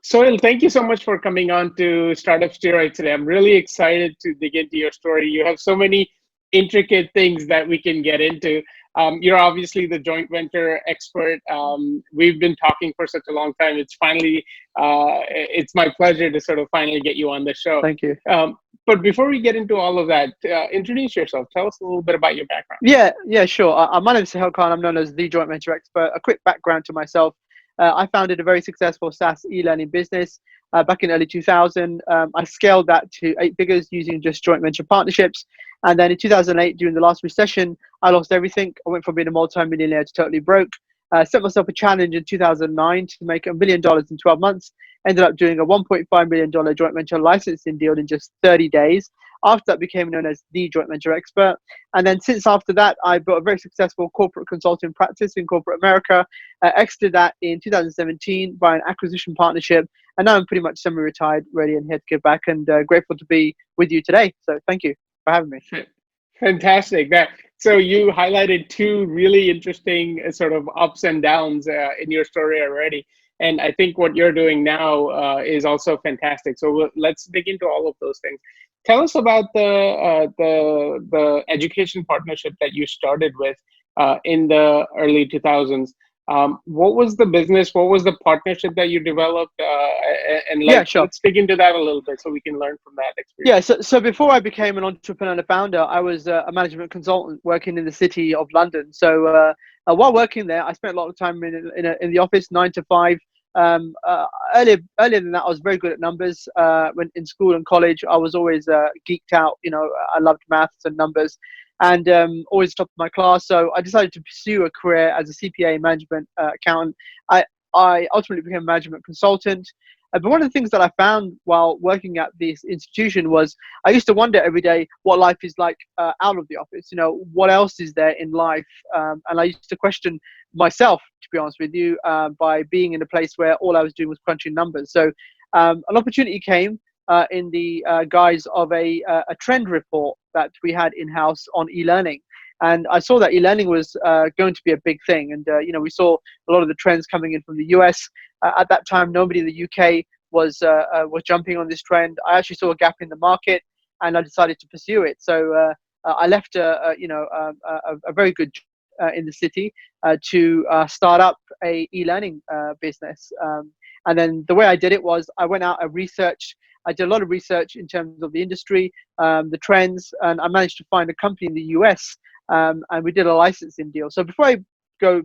Sohail, thank you so much for coming on to Startup Steroid today. I'm really excited to dig into your story. You have so many intricate things that we can get into. You're obviously the joint venture expert. We've been talking for such a long time. It's my pleasure to sort of finally get you on the show. Thank you. But before we get into all of that, introduce yourself. Tell us a little bit about your background. Yeah, sure. My name is Sohail Khan. I'm known as the joint venture expert. A quick background to myself. I founded a very successful SaaS e-learning business back in early 2000. I scaled that to 8 figures using just joint venture partnerships. And then in 2008, during the last recession, I lost everything. I went from being a multi-millionaire to totally broke. Set myself a challenge in 2009 to make $1 million in 12 months. Ended up doing a $1.5 million joint venture licensing deal in just 30 days. After that, became known as the joint venture expert. And then since after that, I built a very successful corporate consulting practice in corporate America, exited that in 2017 by an acquisition partnership. And now I'm pretty much semi-retired, ready and here to give back, and grateful to be with you today. So thank you for having me. Fantastic. So you highlighted two really interesting sort of ups and downs in your story already. And I think what you're doing now is also fantastic. So let's dig into all of those things. Tell us about the education partnership that you started with in the early 2000s. What was the business? What was the partnership that you developed? Sure. Let's dig into that a little bit so we can learn from that experience. Yeah, so before I became an entrepreneur and a founder, I was a management consultant working in the city of London. So while working there, I spent a lot of time in the office, 9 to 5. Earlier than that, I was very good at numbers. When in school and college, I was always geeked out. I loved maths and numbers, and always top of my class. So I decided to pursue a career as a CPA management accountant. I ultimately became a management consultant. But one of the things that I found while working at this institution was I used to wonder every day what life is like out of the office. What else is there in life? And I used to question myself, to be honest with you, by being in a place where all I was doing was crunching numbers. So an opportunity came in the guise of a trend report that we had in-house on e-learning. And I saw that e-learning was going to be a big thing. And, we saw a lot of the trends coming in from the US. At that time, nobody in the UK was jumping on this trend. I actually saw a gap in the market, and I decided to pursue it. So I left a very good job in the city to start up a e-learning business. And then the way I did it was I went out and researched. I did a lot of research in terms of the industry, the trends, and I managed to find a company in the US, and we did a licensing deal. So before I go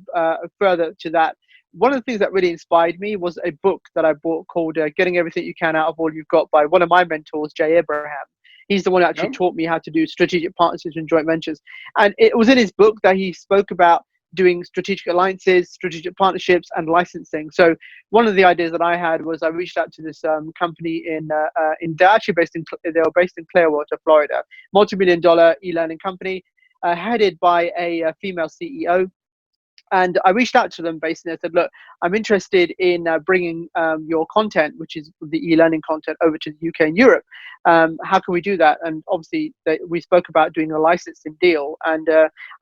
further to that, one of the things that really inspired me was a book that I bought called Getting Everything You Can Out of All You've Got by one of my mentors, Jay Abraham. He's the one who actually taught me how to do strategic partnerships and joint ventures. And it was in his book that he spoke about doing strategic alliances, strategic partnerships, and licensing. So one of the ideas that I had was I reached out to this company they're actually based in Clearwater, Florida, multi-million-dollar e-learning company, headed by a female CEO. And I reached out to them basically. I said, look, I'm interested in bringing your content, which is the e-learning content, over to the UK and Europe. How can we do that? And obviously, we spoke about doing a licensing deal. And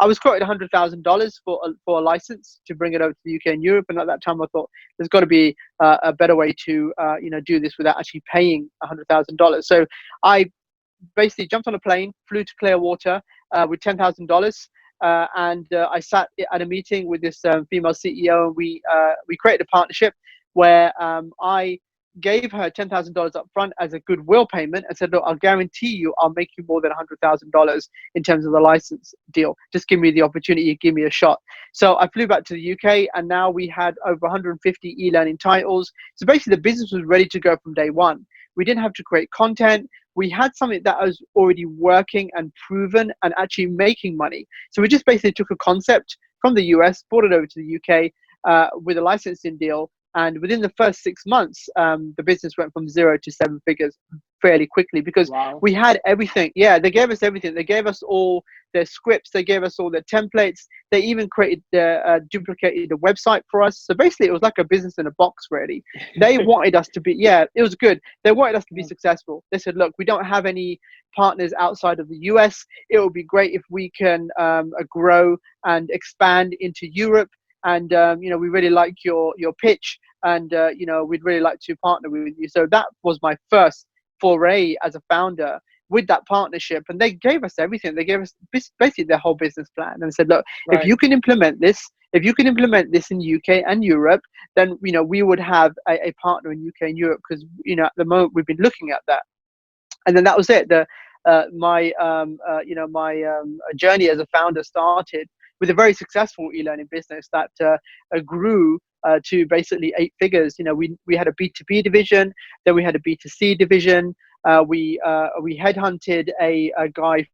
I was quoted $100,000 for a license to bring it over to the UK and Europe. And at that time, I thought there's got to be a better way to do this without actually paying $100,000. So I basically jumped on a plane, flew to Clearwater with $10,000. And I sat at a meeting with this female CEO, and we created a partnership where I gave her $10,000 up front as a goodwill payment and said, look, I'll guarantee you I'll make you more than $100,000 in terms of the license deal. Just give me the opportunity, give me a shot. So I flew back to the UK, and now we had over 150 e-learning titles. So basically the business was ready to go from day one. We didn't have to create content. We had something that was already working and proven and actually making money. So we just basically took a concept from the US, brought it over to the UK with a licensing deal. And within the first 6 months, the business went from 0 to 7 figures fairly quickly because we had everything. Yeah, they gave us everything. They gave us all their scripts. They gave us all their templates. They even created duplicated a website for us. So basically, it was like a business in a box, really. They wanted us to be, it was good. They wanted us to be successful. They said, look, we don't have any partners outside of the US. It would be great if we can grow and expand into Europe. And we really like your pitch. and we'd really like to partner with you. So that was my first foray as a founder with that partnership, and they gave us everything. They gave us basically their whole business plan and said, look, if Right. you can implement this, in UK and Europe, then we would have a partner in UK and Europe, because at the moment we've been looking at that. And then that was it. My journey as a founder started with a very successful e-learning business that grew to basically 8 figures. We had a B2B division, then we had a B2C division. We headhunted a guy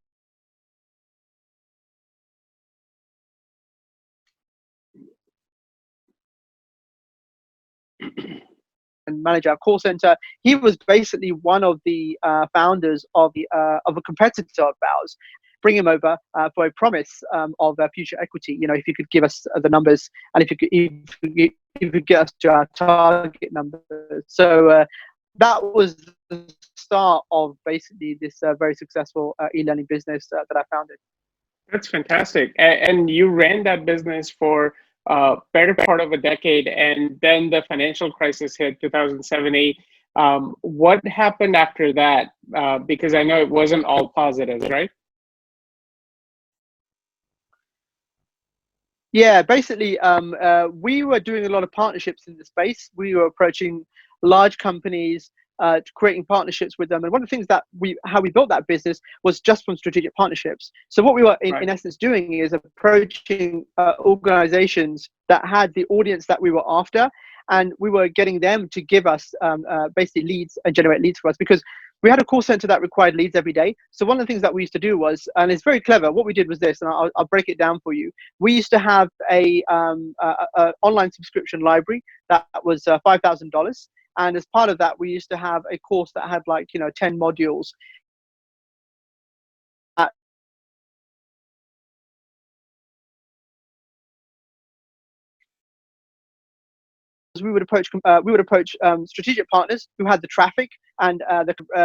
and manage our call center. He was basically one of the founders of a competitor of ours. Bring him over for a promise of future equity. If you could give us the numbers, and if you could get us to our target numbers. So that was the start of basically this very successful e-learning business that I founded. That's fantastic. And you ran that business for better part of a decade, and then the financial crisis hit 2007-8. What happened after that? Because I know it wasn't all positives, right? Yeah, basically, we were doing a lot of partnerships in the space. We were approaching large companies, creating partnerships with them. And one of the things that how we built that business was just from strategic partnerships. So what we were in essence doing is approaching organizations that had the audience that we were after, and we were getting them to give us basically leads and generate leads for us, because we had a call center that required leads every day. So one of the things that we used to do was, and it's very clever, what we did was this, and I'll break it down for you. We used to have a online subscription library that was $5,000. And as part of that, we used to have a course that had 10 modules. We would approach strategic partners who had the traffic and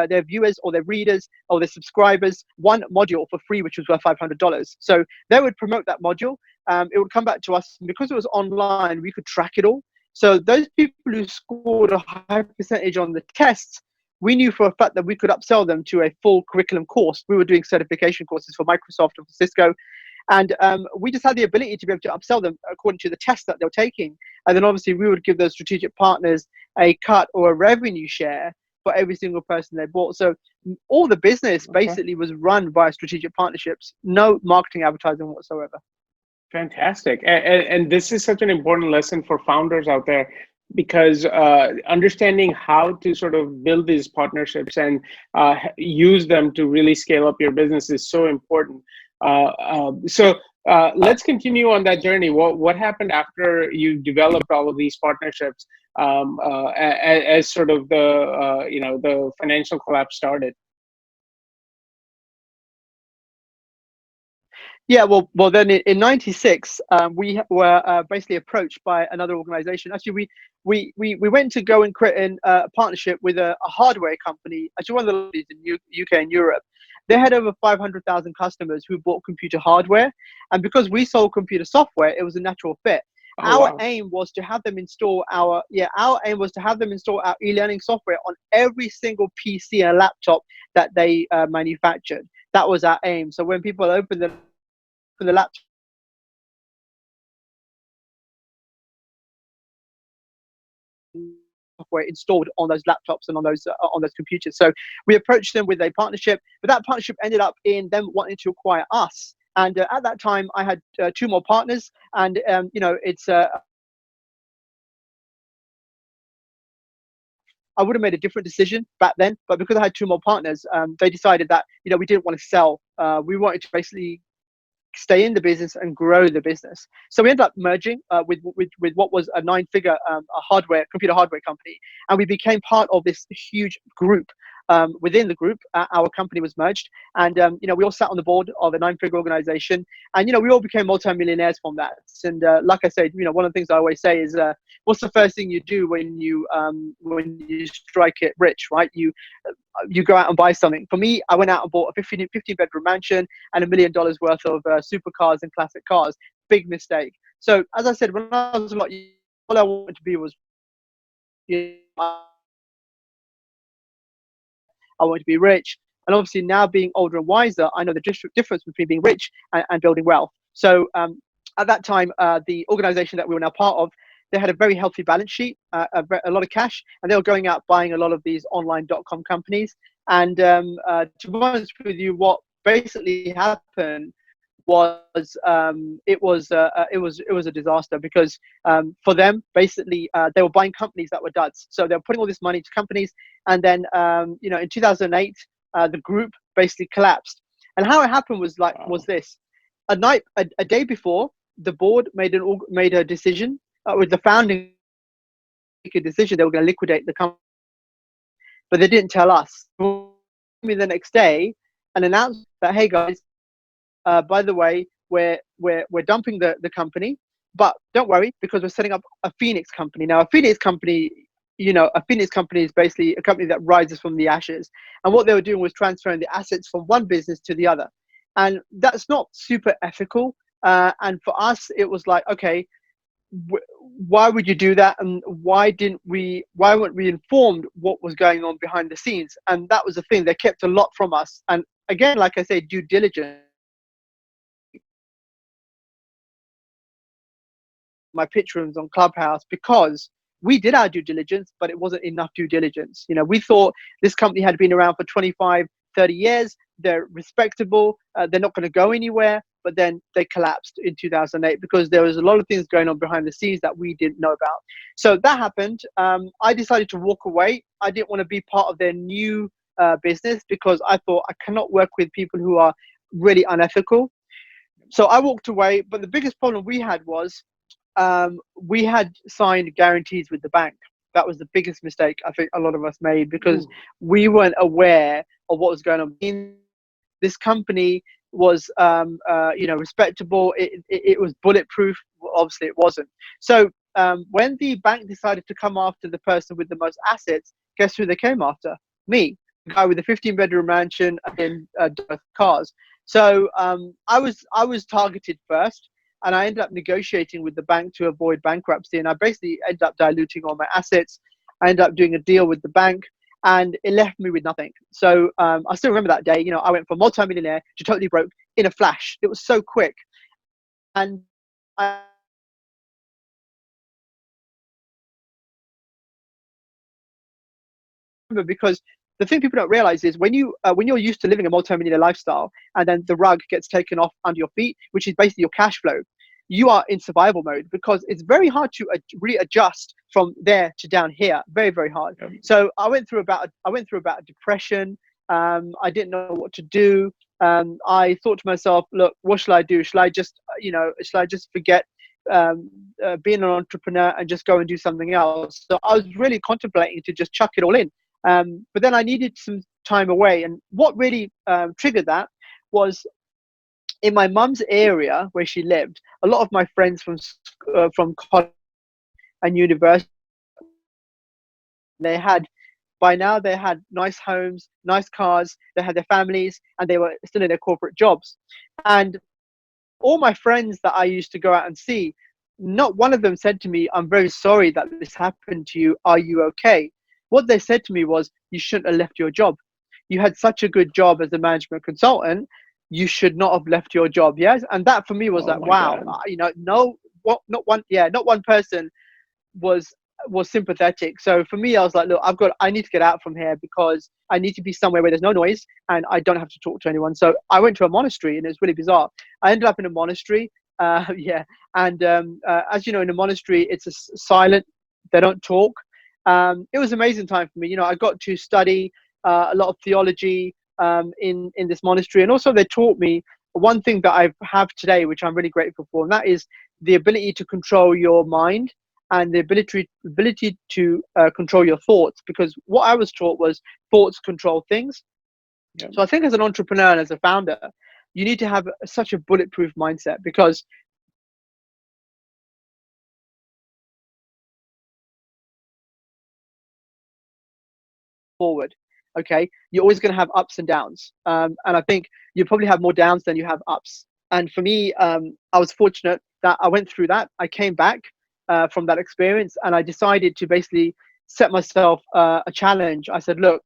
their viewers or their readers or their subscribers one module for free, which was worth $500. So they would promote that module. It would come back to us, and because it was online, we could track it all. So those people who scored a high percentage on the tests, we knew for a fact that we could upsell them to a full curriculum course. We were doing certification courses for Microsoft and for Cisco. And we just had the ability to be able to upsell them according to the tests that they were taking. And then obviously we would give those strategic partners a cut or a revenue share for every single person they bought. So all the business basically was run by strategic partnerships, no marketing advertising whatsoever. Fantastic. And this is such an important lesson for founders out there, because understanding how to sort of build these partnerships and use them to really scale up your business is so important. So let's continue on that journey. What happened after you developed all of these partnerships as sort of the financial collapse started? Yeah, well, then in '96, we were basically approached by another organization. Actually, we went to go and create a partnership with a hardware company, actually one of the largest in UK and Europe. They had over 500,000 customers who bought computer hardware, and because we sold computer software, it was a natural fit. Our aim was to have them install our e-learning software on every single PC and laptop that they manufactured. That was our aim. So when people opened the laptop, software installed on those laptops and on those computers. So we approached them with a partnership, but that partnership ended up in them wanting to acquire us. And at that time, I had 2 more partners, and it's I would have made a different decision back then, but because I had 2 more partners, they decided that we didn't want to sell. We wanted to basically stay in the business and grow the business. So we ended up merging with what was a 9-figure computer hardware company, and we became part of this huge group. Within the group, our company was merged, and we all sat on the board of a 9-figure organization, and we all became multimillionaires from that. And like I said, one of the things I always say is, what's the first thing you do when you strike it rich, right? You go out and buy something. For me, I went out and bought a 15 bedroom mansion and $1 million worth of supercars and classic cars. Big mistake. So as I said, when I was a lot younger, all I wanted to be was I want to be rich. And obviously now being older and wiser, I know the difference between being rich and building wealth. So at that time, the organization that we were now part of, they had a very healthy balance sheet, a lot of cash, and they were going out buying a lot of these online.com companies. And to be honest with you, what basically happened was it was a disaster because for them basically they were buying companies that were duds. So they were putting all this money to companies, and then in 2008 the group basically collapsed. And how it happened was was this: a day before, the board made a decision with the founding a decision they were going to liquidate the company, but they didn't tell us. Me the next day and announced that, hey guys, by the way, we're dumping the company, but don't worry because we're setting up a Phoenix company. Now, a Phoenix company, a Phoenix company is basically a company that rises from the ashes. And what they were doing was transferring the assets from one business to the other, and that's not super ethical. And for us, it was like, okay, why would you do that, and why weren't we informed what was going on behind the scenes? And that was the thing, they kept a lot from us. And again, like I say, due diligence, my pitch rooms on Clubhouse, because we did our due diligence, but it wasn't enough due diligence. We thought this company had been around for 25, 30 years. They're respectable. They're not going to go anywhere. But then they collapsed in 2008 because there was a lot of things going on behind the scenes that we didn't know about. So that happened. I decided to walk away. I didn't want to be part of their new business because I thought I cannot work with people who are really unethical. So I walked away. But the biggest problem we had was we had signed guarantees with the bank. That was the biggest mistake I think a lot of us made because we weren't aware of what was going on. This company was, respectable. It was bulletproof. Obviously, it wasn't. So when the bank decided to come after the person with the most assets, guess who they came after? Me, the guy with the 15-bedroom mansion and cars. So I was targeted first. And I ended up negotiating with the bank to avoid bankruptcy. And I basically ended up diluting all my assets. I ended up doing a deal with the bank, and it left me with nothing. So I still remember that day. I went from multi-millionaire to totally broke in a flash. It was so quick. And I remember because the thing people don't realize is when you're used to living a multi-millionaire lifestyle and then the rug gets taken off under your feet, which is basically your cash flow, you are in survival mode because it's very hard to readjust from there to down here. Very, very hard. Yeah. So I went through about a depression. I didn't know what to do. I thought to myself, look, what shall I do? Shall I just forget being an entrepreneur and just go and do something else? So I was really contemplating to just chuck it all in. But then I needed some time away. And what really triggered that was in my mum's area where she lived, a lot of my friends from college and university, by now they had nice homes, nice cars, they had their families, and they were still in their corporate jobs. And all my friends that I used to go out and see, not one of them said to me, I'm very sorry that this happened to you. Are you okay? What they said to me was, you shouldn't have left your job. You had such a good job as a management consultant. You should not have left your job. Yes. And that for me was wow, not one person was sympathetic. So for me, I was like, look, I need to get out from here because I need to be somewhere where there's no noise and I don't have to talk to anyone. So I went to a monastery, and it was really bizarre. I ended up in a monastery. And as you know, in a monastery, it's silent. They don't talk. It was an amazing time for me. I got to study a lot of theology in this monastery, and also they taught me one thing that I have today, which I'm really grateful for, and that is the ability to control your mind and the ability to control your thoughts. Because what I was taught was thoughts control things. Yeah. So I think as an entrepreneur and as a founder, you need to have such a bulletproof mindset because forward. Okay, you're always going to have ups and downs, and I think you probably have more downs than you have ups. And for me, I was fortunate that I went through that. I came back from that experience, and I decided to basically set myself a challenge. I said, look,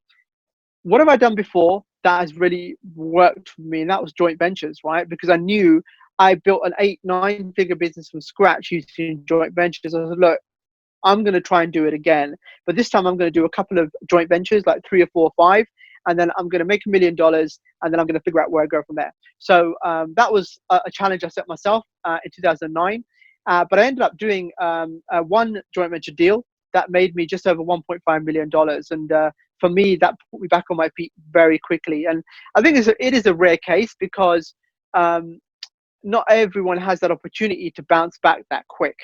what have I done before that has really worked for me? And that was joint ventures, right? Because I knew I built an 8-9 figure business from scratch using joint ventures. I said, look, I'm going to try and do it again. But this time I'm going to do a couple of joint ventures, like 3 or 4 or 5. And then I'm going to make $1 million. And then I'm going to figure out where I go from there. So that was a challenge I set myself in 2009. But I ended up doing one joint venture deal that made me just over $1.5 million. And for me, that put me back on my feet very quickly. And I think it is a rare case because not everyone has that opportunity to bounce back that quick.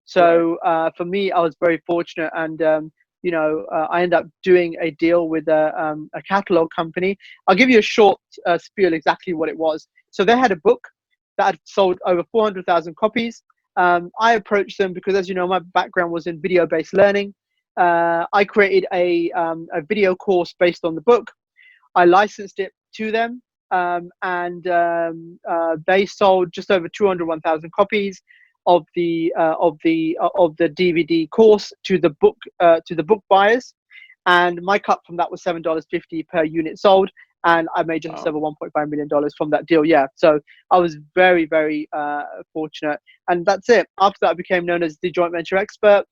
So for me, I was very fortunate, and I ended up doing a deal with a catalog company. I'll give you a short spiel exactly what it was. So they had a book that had sold over 400,000 copies. I approached them because, as you know, my background was in video-based learning. I created a video course based on the book. I licensed it to them, and they sold just over 201,000 copies of the DVD course to the book buyers, and my cut from that was $7.50 per unit sold, and I made just over $1.5 million from that deal. Yeah, so I was very, very fortunate, and that's it. After that, I became known as the joint venture expert.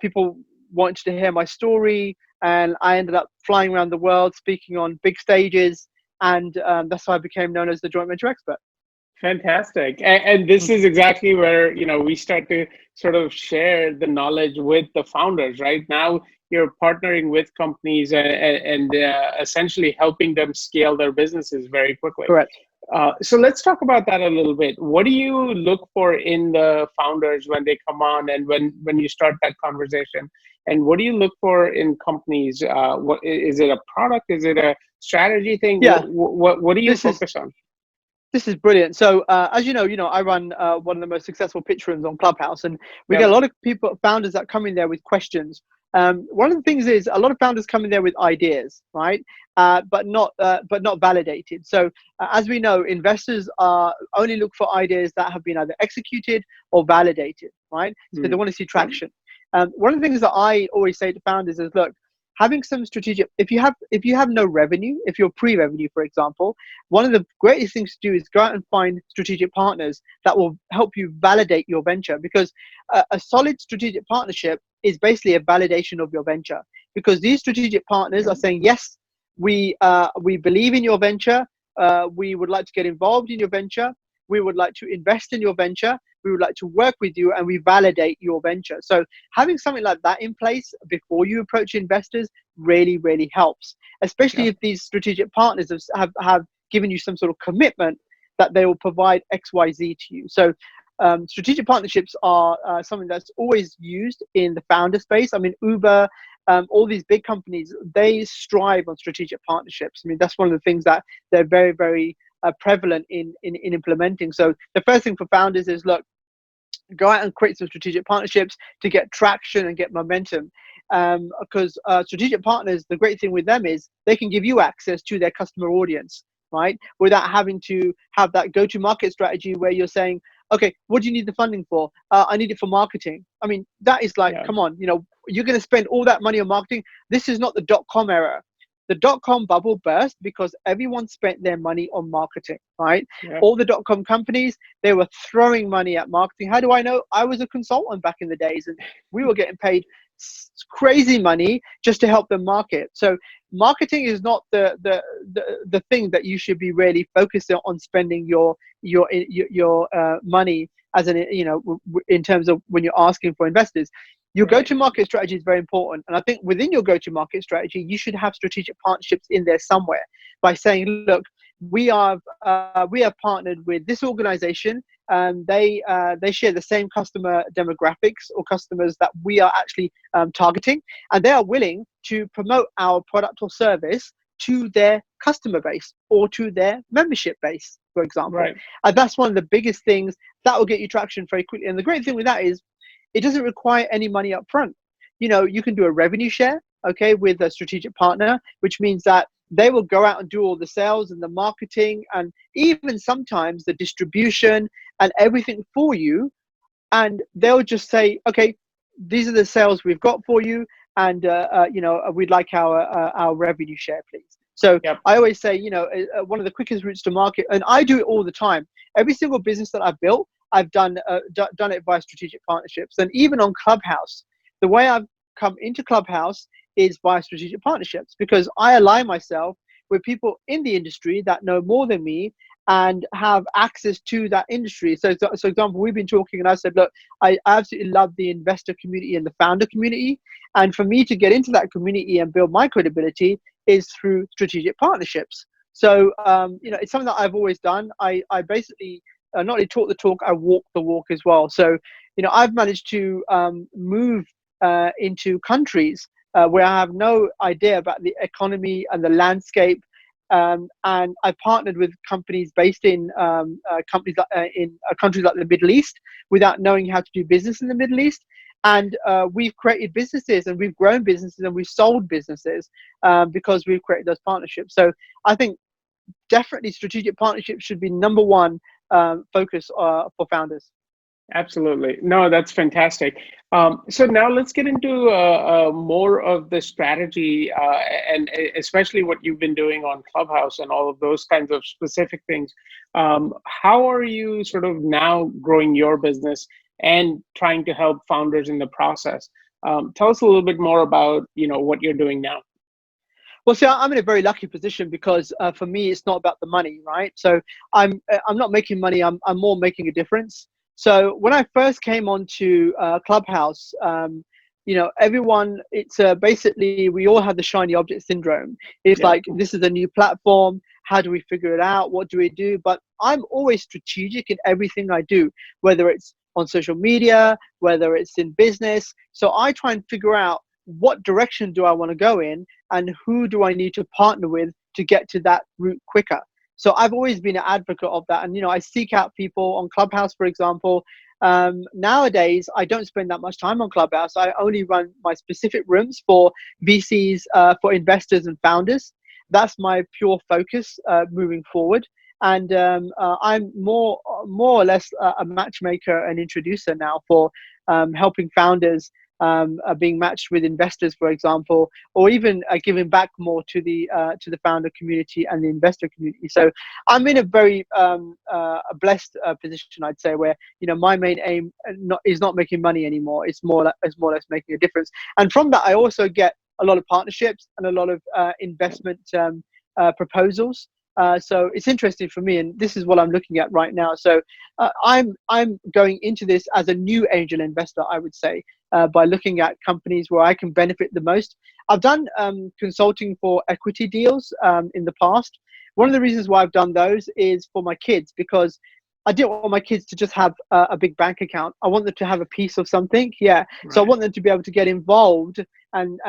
People wanted to hear my story, and I ended up flying around the world, speaking on big stages, and that's how I became known as the joint venture expert. Fantastic. And this is exactly where, we start to sort of share the knowledge with the founders, right? Now you're partnering with companies and essentially helping them scale their businesses very quickly. Correct. So let's talk about that a little bit. What do you look for in the founders when they come on and when you start that conversation? And what do you look for in companies? What is it, a product? Is it a strategy thing? Yeah. What do you focus on? This is brilliant. So as you know, I run one of the most successful pitch rooms on Clubhouse, and we get a lot of founders that come in there with questions. One of the things is a lot of founders come in there with ideas, right? But not validated. So as we know, investors only look for ideas that have been either executed or validated, right? So they want to see traction. One of the things that I always say to founders is, look, having some strategic, if you have no revenue, if you're pre-revenue, for example, one of the greatest things to do is go out and find strategic partners that will help you validate your venture, because a solid strategic partnership is basically a validation of your venture, because these strategic partners are saying, yes, we believe in your venture, we would like to get involved in your venture, we would like to invest in your venture, we would like to work with you, and we validate your venture. So having something like that in place before you approach investors really, really helps, especially if these strategic partners have given you some sort of commitment that they will provide XYZ to you. So strategic partnerships are something that's always used in the founder space. I mean, Uber, all these big companies, they strive on strategic partnerships. I mean, that's one of the things that they're very, very prevalent in implementing. So the first thing for founders is, look, go out and create some strategic partnerships to get traction and get momentum. Because strategic partners, the great thing with them is they can give you access to their customer audience, right? Without having to have that go-to-market strategy where you're saying, okay, what do you need the funding for? I need it for marketing. I mean, that is like, come on, you're going to spend all that money on marketing. This is not the dot-com era. The dot-com bubble burst because everyone spent their money on marketing, right? All the dot-com companies, they were throwing money at marketing. How do I know? I was a consultant back in the days, and we were getting paid crazy money just to help them market. So marketing is not the thing that you should be really focused on spending your money as in terms of when you're asking for investors. Your go-to-market strategy is very important. And I think within your go-to-market strategy, you should have strategic partnerships in there somewhere by saying, look, we have partnered with this organization, and they share the same customer demographics or customers that we are actually targeting, and they are willing to promote our product or service to their customer base or to their membership base, for example. And that's one of the biggest things that will get you traction very quickly. And the great thing with that is, it doesn't require any money up front. You can do a revenue share, okay, with a strategic partner, which means that they will go out and do all the sales and the marketing and even sometimes the distribution and everything for you. And they'll just say, okay, these are the sales we've got for you. and we'd like our revenue share, please. So Yep. I always say, one of the quickest routes to market, and I do it all the time. Every single business that I've built, I've done it via strategic partnerships. And even on Clubhouse, the way I've come into Clubhouse is via strategic partnerships, because I align myself with people in the industry that know more than me and have access to that industry. So example, we've been talking, and I said, look, I absolutely love the investor community and the founder community. And for me to get into that community and build my credibility is through strategic partnerships. So, it's something that I've always done. I basically not only talk the talk, I walk the walk as well. So, I've managed to move into countries where I have no idea about the economy and the landscape. And I've partnered with companies based in countries like the Middle East without knowing how to do business in the Middle East. And we've created businesses, and we've grown businesses, and we've sold businesses because we've created those partnerships. So I think definitely strategic partnerships should be number one focus for founders. Absolutely. No, that's fantastic. So now let's get into more of the strategy and especially what you've been doing on Clubhouse and all of those kinds of specific things. How are you sort of now growing your business and trying to help founders in the process? Tell us a little bit more about, what you're doing now. Well, see, I'm in a very lucky position because for me, it's not about the money, right? So I'm not making money. I'm more making a difference. So when I first came onto Clubhouse, everyone, it's basically, we all have the shiny object syndrome. It's like, this is a new platform. How do we figure it out? What do we do? But I'm always strategic in everything I do, whether it's on social media, whether it's in business. So I try and figure out what direction do I want to go in and who do I need to partner with to get to that route quicker. So I've always been an advocate of that. And, I seek out people on Clubhouse, for example. Nowadays, I don't spend that much time on Clubhouse. I only run my specific rooms for VCs, for investors and founders. That's my pure focus moving forward. And I'm more or less a matchmaker and introducer now for helping founders being matched with investors, for example, or even giving back more to the founder community and the investor community. So I'm in a very blessed position, I'd say, where my main aim is not making money anymore. It's more or less making a difference. And from that, I also get a lot of partnerships and a lot of investment proposals. So it's interesting for me, and this is what I'm looking at right now. So I'm going into this as a new angel investor, I would say, by looking at companies where I can benefit the most. I've done consulting for equity deals in the past. One of the reasons why I've done those is for my kids, because I didn't want my kids to just have a big bank account. I want them to have a piece of something. Yeah. Right. So I want them to be able to get involved and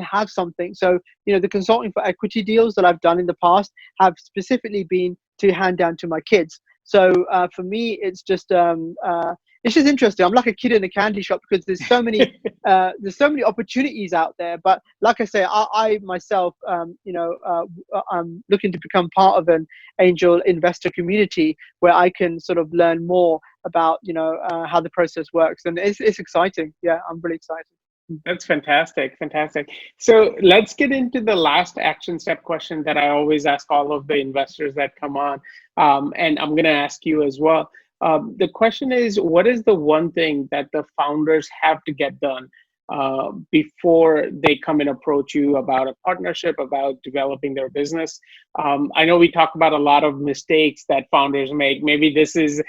have something. So, the consulting for equity deals that I've done in the past have specifically been to hand down to my kids. So for me, it's just interesting. I'm like a kid in a candy shop because there's so many opportunities out there. But like I say, I myself, I'm looking to become part of an angel investor community where I can sort of learn more about how the process works, and it's exciting. Yeah, I'm really excited. That's fantastic. So let's get into the last action step question that I always ask all of the investors that come on, and I'm going to ask you as well. The question is, what is the one thing that the founders have to get done before they come and approach you about a partnership, about developing their business? I know we talk about a lot of mistakes that founders make. Maybe this is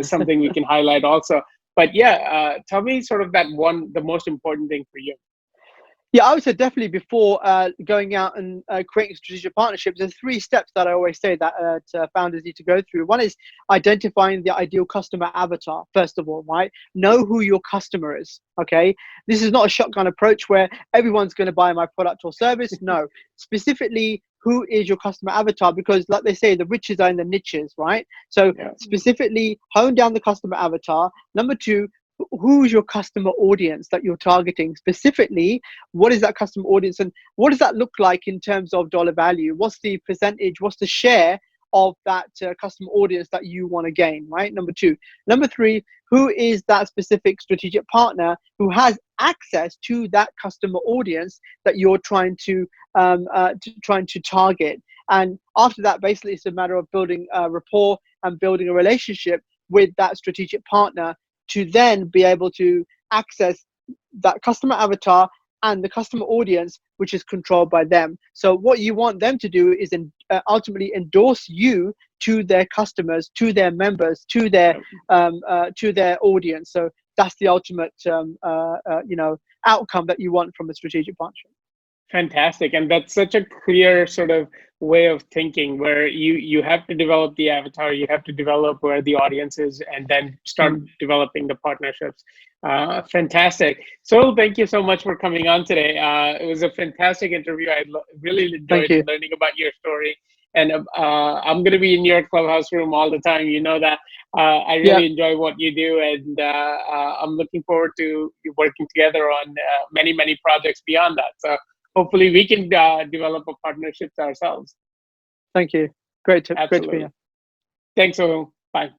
something we can highlight also. But yeah, tell me sort of the most important thing for you. Yeah, I would say definitely before going out and creating strategic partnerships, there's 3 steps that I always say that founders need to go through. One is identifying the ideal customer avatar, first of all, right? Know who your customer is, okay? This is not a shotgun approach where everyone's going to buy my product or service. No, specifically, who is your customer avatar? Because like they say, the riches are in the niches, right? So specifically hone down the customer avatar. Number 2, who's your customer audience that you're targeting? Specifically, what is that customer audience and what does that look like in terms of dollar value? What's the percentage? What's the share of that customer audience that you want to gain, right? Number 2. Number 3, who is that specific strategic partner who has access to that customer audience that you're trying to target. And after that, basically, it's a matter of building a rapport and building a relationship with that strategic partner to then be able to access that customer avatar and the customer audience, which is controlled by them. So what you want them to do is ultimately endorse you to their customers, to their members, to their audience. So that's the ultimate outcome that you want from a strategic partnership. Fantastic. And that's such a clear sort of way of thinking, where you have to develop the avatar, you have to develop where the audience is, and then start developing the partnerships. Fantastic. So thank you so much for coming on today. It was a fantastic interview. I really enjoyed learning about your story. And I'm going to be in your clubhouse room all the time. You know that. I really enjoy what you do, and I'm looking forward to working together on many, many projects beyond that. So hopefully we can develop a partnership ourselves. Thank you. Great to be here. Thanks, Sohail. Bye.